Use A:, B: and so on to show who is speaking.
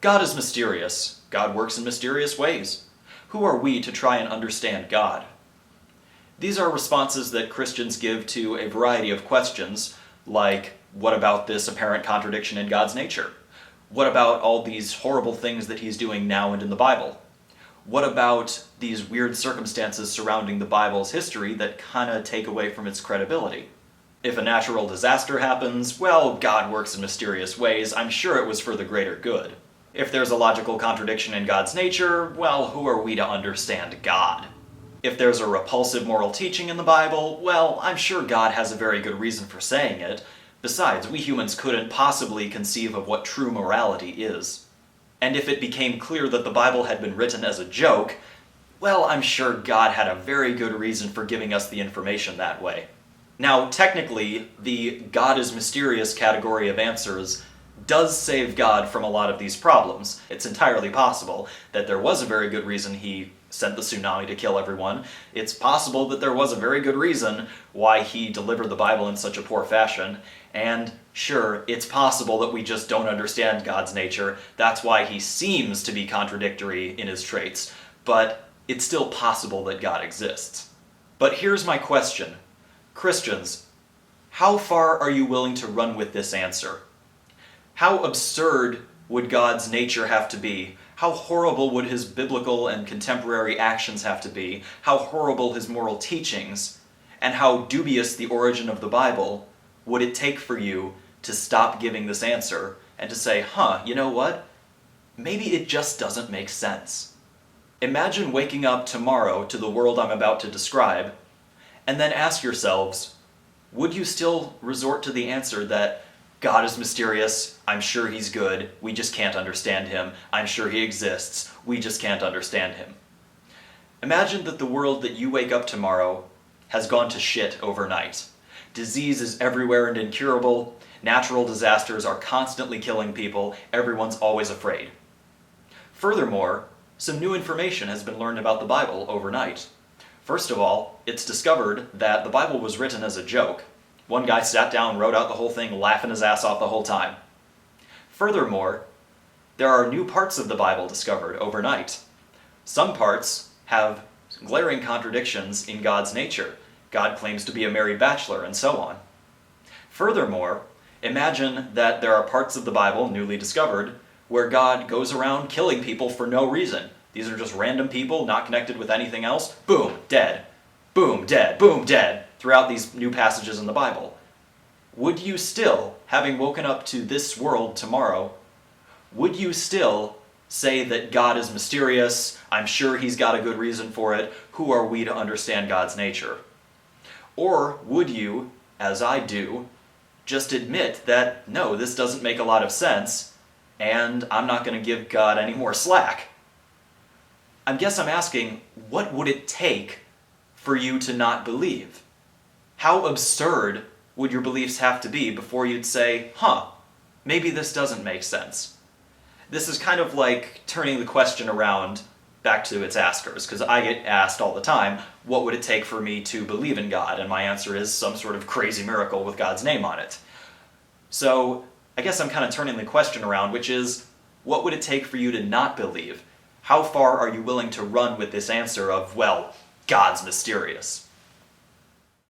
A: God is mysterious. God works in mysterious ways. Who are we to try and understand God? These are responses that Christians give to a variety of questions, like, what about this apparent contradiction in God's nature? What about all these horrible things that he's doing now and in the Bible? What about these weird circumstances surrounding the Bible's history that kind of take away from its credibility? If a natural disaster happens, well, God works in mysterious ways. I'm sure it was for the greater good. If there's a logical contradiction in God's nature, well, who are we to understand God? If there's a repulsive moral teaching in the Bible, well, I'm sure God has a very good reason for saying it. Besides, we humans couldn't possibly conceive of what true morality is. And if it became clear that the Bible had been written as a joke, well, I'm sure God had a very good reason for giving us the information that way. Now, technically, the God is mysterious category of answers does save God from a lot of these problems. It's entirely possible that there was a very good reason he sent the tsunami to kill everyone. It's possible that there was a very good reason why he delivered the Bible in such a poor fashion. And sure, it's possible that we just don't understand God's nature. That's why he seems to be contradictory in his traits. But it's still possible that God exists. But here's my question. Christians, how far are you willing to run with this answer? How absurd would God's nature have to be? How horrible would his biblical and contemporary actions have to be? How horrible his moral teachings? And how dubious the origin of the Bible would it take for you to stop giving this answer and to say, you know what? Maybe it just doesn't make sense. Imagine waking up tomorrow to the world I'm about to describe, and then ask yourselves, would you still resort to the answer that God is mysterious, I'm sure he's good, we just can't understand him, I'm sure he exists, we just can't understand him? Imagine that the world that you wake up tomorrow has gone to shit overnight. Disease is everywhere and incurable, natural disasters are constantly killing people, everyone's always afraid. Furthermore, some new information has been learned about the Bible overnight. First of all, it's discovered that the Bible was written as a joke. One guy sat down, wrote out the whole thing, laughing his ass off the whole time. Furthermore, there are new parts of the Bible discovered overnight. Some parts have glaring contradictions in God's nature. God claims to be a married bachelor, and so on. Furthermore, imagine that there are parts of the Bible, newly discovered, where God goes around killing people for no reason. These are just random people, not connected with anything else. Boom, dead. Boom, dead. Boom, dead. Throughout these new passages in the Bible. Would you still, having woken up to this world tomorrow, would you still say that God is mysterious, I'm sure he's got a good reason for it, who are we to understand God's nature? Or would you, as I do, just admit that, no, this doesn't make a lot of sense, and I'm not going to give God any more slack? I guess I'm asking, what would it take for you to not believe? How absurd would your beliefs have to be before you'd say, maybe this doesn't make sense? This is kind of like turning the question around back to its askers, because I get asked all the time, what would it take for me to believe in God? And my answer is some sort of crazy miracle with God's name on it. So I guess I'm kind of turning the question around, which is, what would it take for you to not believe? How far are you willing to run with this answer of, well, God's mysterious?